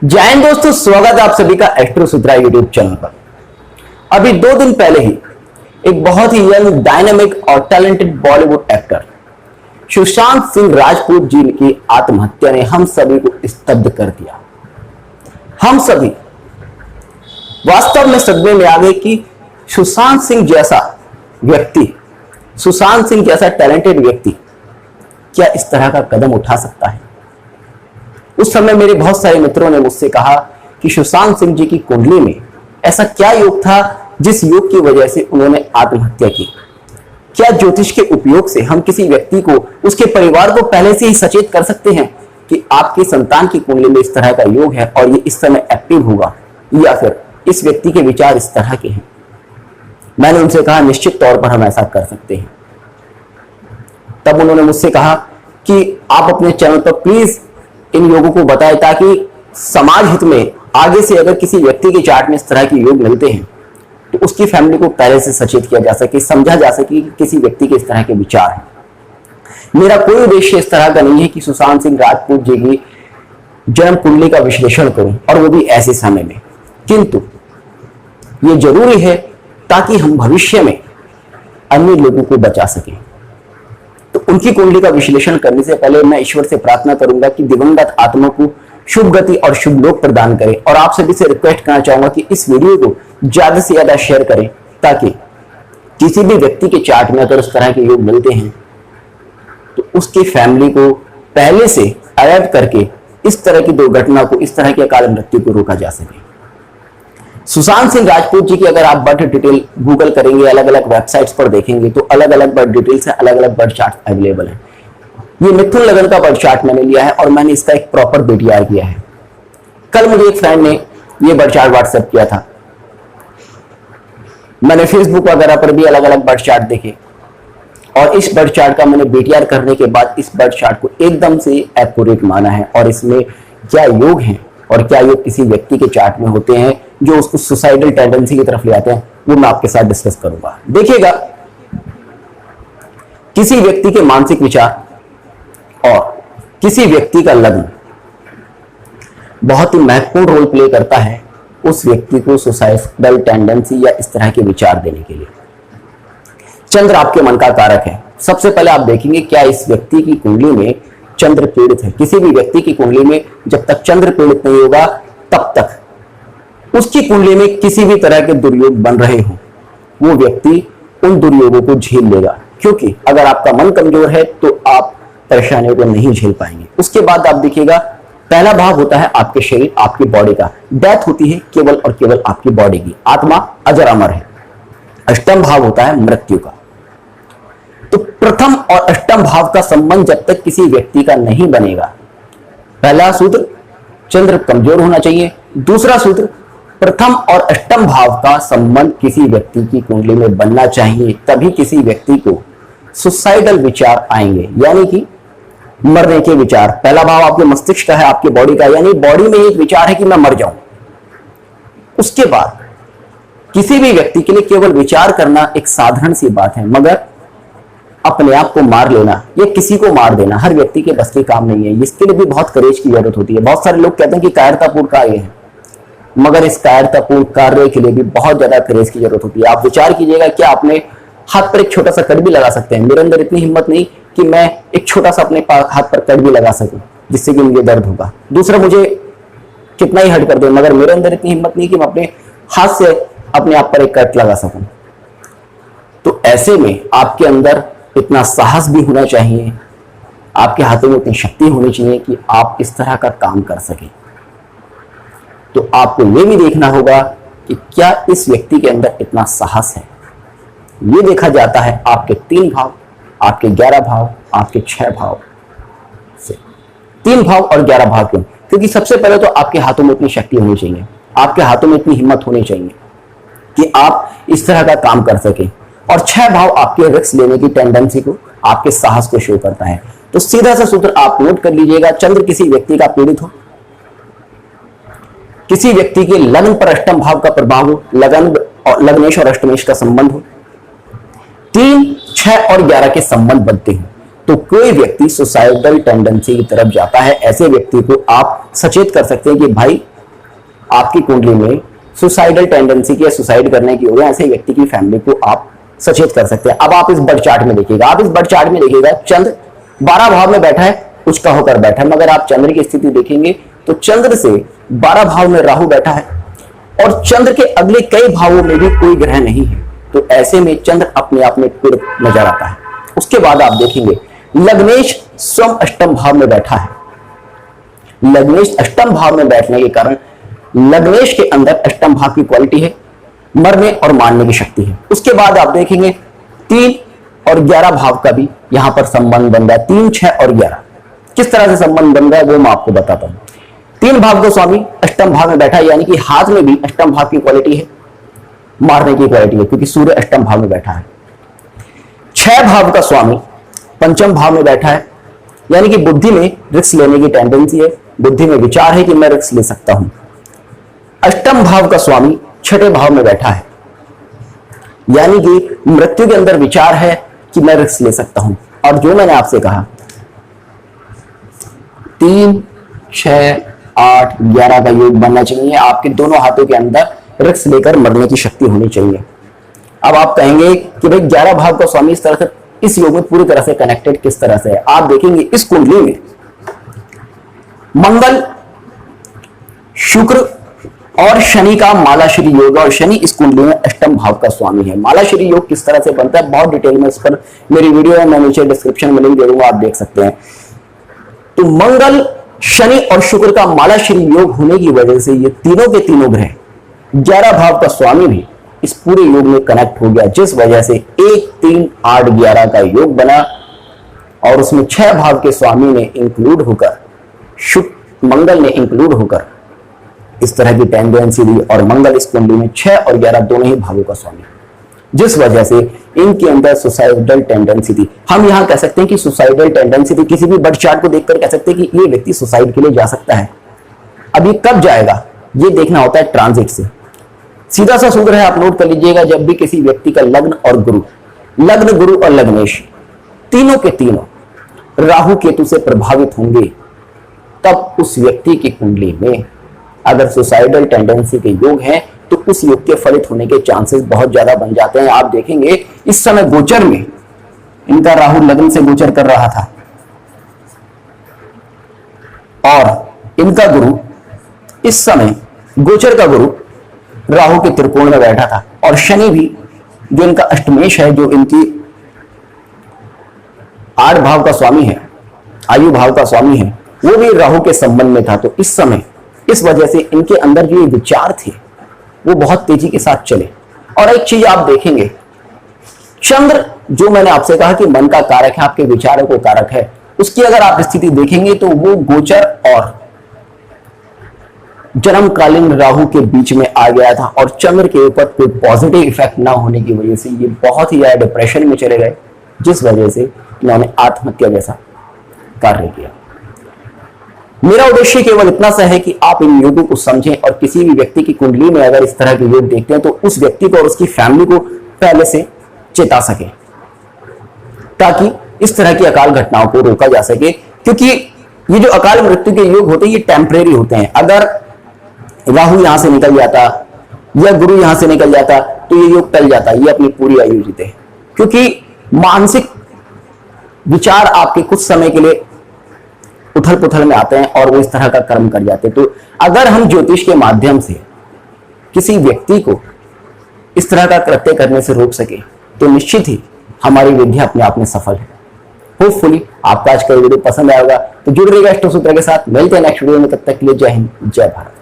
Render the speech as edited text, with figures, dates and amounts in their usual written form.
जय हिंद दोस्तों, स्वागत है आप सभी का एस्ट्रो सुधरा यूट्यूब चैनल पर। अभी 2 दिन पहले ही एक बहुत ही यंग, डायनामिक और टैलेंटेड बॉलीवुड एक्टर सुशांत सिंह राजपूत जी की आत्महत्या ने हम सभी को स्तब्ध कर दिया। हम सभी वास्तव में सदमे में आ गए कि सुशांत सिंह जैसा व्यक्ति, सुशांत सिंह जैसा टैलेंटेड व्यक्ति क्या इस तरह का कदम उठा सकता है। उस समय मेरे बहुत सारे मित्रों ने मुझसे कहा कि सुशांत सिंह जी की कुंडली में ऐसा क्या योग था जिस योग की वजह से उन्होंने आत्महत्या की। क्या ज्योतिष के उपयोग से हम किसी व्यक्ति को, उसके परिवार को पहले से ही सचेत कर सकते हैं कि आपकी संतान की कुंडली में इस तरह का योग है और ये इस समय एक्टिव होगा, या फिर इस व्यक्ति के विचार इस तरह के हैं। मैंने उनसे कहा निश्चित तौर पर हम ऐसा कर सकते हैं। तब उन्होंने मुझसे कहा कि आप अपने चैनल पर प्लीज इन योगों को बताएं ताकि समाज हित में आगे से अगर किसी व्यक्ति के चार्ट में इस तरह के योग मिलते हैं तो उसकी फैमिली को पहले से सचेत किया जा सके, समझा जा सके कि किसी व्यक्ति के इस तरह के विचार हैं। मेरा कोई उद्देश्य इस तरह का नहीं है कि सुशांत सिंह राजपूत जी की जन्म कुंडली का विश्लेषण करूं, और वो भी ऐसे समय में, किंतु ये जरूरी है ताकि हम भविष्य में अन्य लोगों को बचा सकें। तो उनकी कुंडली का विश्लेषण करने से पहले मैं ईश्वर से प्रार्थना करूंगा कि दिवंगत आत्मा को शुभ गति और शुभ लोक प्रदान करें, और आप सभी से रिक्वेस्ट करना चाहूंगा कि इस वीडियो को ज्यादा से ज्यादा शेयर करें ताकि किसी भी व्यक्ति के चार्ट में अगर उस तरह के योग मिलते हैं तो उसकी फैमिली को पहले से अलर्ट करके इस तरह की दुर्घटना को, इस तरह की अकाल मृत्यु को रोका जा सके। सुशांत सिंह राजपूत जी की अगर आप बर्थ डिटेल गूगल करेंगे, अलग अलग वेबसाइट्स पर देखेंगे तो अलग अलग बर्थ डिटेल से अलग अलग बर्थ चार्ट अवेलेबल है। ये मिथुन लगन का बर्थ चार्ट मैंने लिया है और मैंने इसका एक प्रॉपर बीटीआर किया है। कल मुझे एक फ्रेंड ने ये बर्थ चार्ट व्हाट्सएप किया था। मैंने फेसबुक वगैरह पर भी अलग अलग बर्थ चार्ट देखे और इस बर्थ चार्ट का मैंने बीटीआर करने के बाद इस बर्थ चार्ट को एकदम से एक्यूरेट माना है। और इसमें क्या योग हैं और क्या योग किसी व्यक्ति के चार्ट में होते हैं जो उसको सुसाइडल टेंडेंसी की तरफ ले आते हैं, वो मैं आपके साथ डिस्कस करूंगा। देखिएगा, किसी व्यक्ति के मानसिक विचार और किसी व्यक्ति का लग्न बहुत ही महत्वपूर्ण रोल प्ले करता है उस व्यक्ति को सुसाइडल टेंडेंसी या इस तरह के विचार देने के लिए। चंद्र आपके मन का कारक है। सबसे पहले आप देखेंगे क्या इस व्यक्ति की कुंडली में चंद्र पीड़ित है। किसी भी व्यक्ति की कुंडली में जब तक चंद्र पीड़ित नहीं होगा तब तक उसकी कुंडली में किसी भी तरह के दुर्योग बन रहे हो, वो व्यक्ति उन दुर्योगों को झेल लेगा, क्योंकि अगर आपका मन कमजोर है तो आप परेशानियों को नहीं झेल पाएंगे। उसके बाद आप देखिएगा, पहला भाव होता है आपके शरीर, आपकी बॉडी का। डेथ होती है केवल और केवल आपकी बॉडी की, आत्मा अजर अमर है। अष्टम भाव होता है मृत्यु का। तो प्रथम और अष्टम भाव का संबंध जब तक किसी व्यक्ति का नहीं बनेगा, पहला सूत्र चंद्र कमजोर होना चाहिए। दूसरा सूत्र प्रथम और अष्टम भाव का संबंध किसी व्यक्ति की कुंडली में बनना चाहिए, तभी किसी व्यक्ति को सुसाइडल विचार आएंगे, यानी कि मरने के विचार। पहला भाव आपके मस्तिष्क का है, आपके बॉडी का, यानी बॉडी में एक विचार है कि मैं मर जाऊं। उसके बाद किसी भी व्यक्ति के लिए केवल विचार करना एक साधारण सी बात है, मगर अपने आप को मार लेना या किसी को मार देना हर व्यक्ति के बस के काम नहीं है। इसके लिए भी बहुत करेज की जरूरत होती है। बहुत सारे लोग कहते हैं कि कायरतापूर्ण कार्य है, मगर इस कायरतापूर्ण कार्य के लिए भी बहुत ज्यादा करेज की जरूरत होती है। आप विचार कीजिएगा, क्या अपने हाथ पर एक छोटा सा कट भी लगा सकते हैं? मेरे अंदर इतनी हिम्मत नहीं कि मैं एक छोटा सा अपने हाथ पर कट भी लगा सकूं जिससे कि मुझे दर्द होगा। दूसरा मुझे कितना ही हट कर दे, मगर मेरे अंदर इतनी हिम्मत नहीं कि मैं अपने हाथ से अपने आप पर एक कट लगा सकूं। तो ऐसे में आपके अंदर इतना साहस भी होना चाहिए, आपके हाथों में इतनी शक्ति होनी चाहिए कि आप इस तरह का काम कर सकें। तो आपको यह भी देखना होगा कि क्या इस व्यक्ति के अंदर इतना साहस है। ये देखा जाता है आपके 3 भाव, आपके 11 भाव, आपके 6 भाव से। 3 भाव और 11 भाव क्यों? क्योंकि सबसे पहले तो आपके हाथों में इतनी शक्ति होनी चाहिए, आपके हाथों में इतनी हिम्मत होनी चाहिए कि आप इस तरह का काम कर सकें। और 6 भाव आपके रिस्क लेने की टेंडेंसी को, आपके साहस को शो करता है। तो सीधा सा सूत्र आप नोट कर लीजिएगा, चंद्र किसी व्यक्ति का पीड़ित हो, किसी व्यक्ति के लग्न पर अष्टम भाव का प्रभाव हो, लग्नेश और अष्टमेश का संबंध हो, 3, 6 और 11 के संबंध बनते हैं, तो कोई व्यक्ति सुसाइडल टेंडेंसी की तरफ जाता है। ऐसे व्यक्ति को आप सचेत कर सकते हैं कि भाई आपकी कुंडली में सुसाइडल टेंडेंसी की या सुसाइड करने की हो गया, ऐसे व्यक्ति की फैमिली को आप सचेत कर सकते हैं। अब आप इस बर्थ चार्ट में देखिएगा, आप इस बर्थ चार्ट में देखिएगा चंद्र 12 भाव में बैठा है, उच्च होकर बैठा है, मगर आप चंद्र की स्थिति देखेंगे तो चंद्र से 12 भाव में राहु बैठा है और चंद्र के अगले कई भावों में भी कोई ग्रह नहीं है। तो ऐसे में चंद्र अपने आप में पीड़ित नजर आता है। उसके बाद आप देखेंगे लग्नेश स्वयं अष्टम भाव में बैठा है। लग्नेश अष्टम भाव में बैठने के कारण लग्नेश के अंदर अष्टम भाव की क्वालिटी है, मरने और मारने की शक्ति है। उसके बाद आप देखेंगे 3 और 11 भाव का भी यहां पर संबंध बन रहा है। 3, 6 और 11 किस तरह से संबंध बन रहा है वो मैं आपको बताता हूं। 3 भाव का स्वामी अष्टम भाव में बैठा है, यानी कि हाथ में भी अष्टम भाव की क्वालिटी है, मारने की क्वालिटी है, क्योंकि सूर्य अष्टम भाव में बैठा है। 6 भाव का स्वामी पंचम भाव में बैठा है, यानी कि बुद्धि में रिस्क लेने की टेंडेंसी है, बुद्धि में विचार है कि मैं रिस्क ले सकता हूं। अष्टम भाव का स्वामी छठे भाव में बैठा है, यानी कि मृत्यु के अंदर विचार है कि मैं रिस्क ले सकता हूं। और जो मैंने आपसे कहा 3, 6, 8, 11 का योग बनना चाहिए, आपके दोनों हाथों के अंदर रिस्क लेकर मरने की शक्ति होनी चाहिए। अब आप कहेंगे कि भाई 11 भाव का स्वामी इस तरह से इस योग में पूरी तरह से कनेक्टेड किस तरह से है। आप देखेंगे इस कुंडली में मंगल, शुक्र और शनि का मालाश्री योग, और शनि इस कुंडली में अष्टम भाव का स्वामी है। मालाश्री योग किस तरह से बनता है बहुत डिटेल में इस पर मेरी वीडियो है, मैं नीचे डिस्क्रिप्शन में लिंक दे दूंगा, आप देख सकते हैं। तो मंगल, शनि और शुक्र का मालाश्री योग होने की वजह से ये तीनों के तीनों ग्रह 11 भाव का स्वामी भी इस पूरे योग में कनेक्ट हो गया, जिस वजह से 1, 3, 8, 11 का योग बना और उसमें 6 भाव के स्वामी ने इंक्लूड होकर, शुक्र मंगल ने इंक्लूड होकर इस तरह की टेंडेंसी दी। और मंगल इस कुंडली में 6 और 11 दोनों ही भावों का स्वामी, जिस वजह से इनके अंदर सुसाइडल टेंडेंसी थी। हम यहां कह सकते हैं कि सुसाइडल टेंडेंसी थी, किसी भी बर्थ चार्ट को देखकर कह सकते हैं कि ये व्यक्ति सुसाइड के लिए जा सकता है। अब ये कब जाएगा ये देखना होता है ट्रांजिट से। सीधा सा सूत्र है, आप नोट कर लीजिएगा, जब भी किसी व्यक्ति का लग्न और गुरु, लग्न गुरु और लग्नेश तीनों के तीनों राहु केतु से प्रभावित होंगे, तब उस व्यक्ति की कुंडली में अगर सुसाइडल टेंडेंसी के योग हैं तो उस योग के फलित होने के चांसेस बहुत ज्यादा बन जाते हैं। आप देखेंगे इस समय गोचर में इनका राहु लग्न से गोचर कर रहा था और इनका गुरु इस समय गोचर का गुरु राहु के त्रिकोण में बैठा था, और शनि भी जो इनका अष्टमेश है, जो इनकी 8 भाव का स्वामी है, आयु भाव का स्वामी है, वो भी राहु के संबंध में था। तो इस समय इस वजह से इनके अंदर जो ये विचार थे वो बहुत तेजी के साथ चले। और एक चीज आप देखेंगे, चंद्र जो मैंने आपसे कहा कि मन का कारक है, आपके विचारों को कारक है, उसकी अगर आप स्थिति देखेंगे तो वो गोचर और जन्मकालीन राहु के बीच में आ गया था, और चंद्र के ऊपर कोई पॉजिटिव इफेक्ट ना होने की वजह से ये बहुत ही ज्यादा डिप्रेशन में चले गए, जिस वजह से इन्होंने आत्महत्या जैसा कार्य किया। मेरा उद्देश्य केवल इतना सा है कि आप इन योगों को समझें, और किसी भी व्यक्ति की कुंडली में अगर इस तरह के योग देखते हैं तो उस व्यक्ति को और उसकी फैमिली को पहले से चेता सके, ताकि इस तरह की अकाल घटनाओं को रोका जा सके। क्योंकि ये जो अकाल मृत्यु के योग होते हैं ये टेम्परेरी होते हैं। अगर राहु यहां से निकल जाता या गुरु यहां से निकल जाता तो ये योग टल जाता, ये अपनी पूरी आयु जीते। क्योंकि मानसिक विचार आपके कुछ समय के लिए उथल पुथल में आते हैं और वो इस तरह का कर्म कर जाते हैं। तो अगर हम ज्योतिष के माध्यम से किसी व्यक्ति को इस तरह का कृत्य करने से रोक सके तो निश्चित ही हमारी विद्या अपने आप में सफल है। होपफुली आपका आज का वीडियो पसंद आएगा, तो जुड़ रहिएगा अष्टसूत्र के साथ। मिलते हैं नेक्स्ट वीडियो में, तब तक के लिए जय हिंद, जय भारत।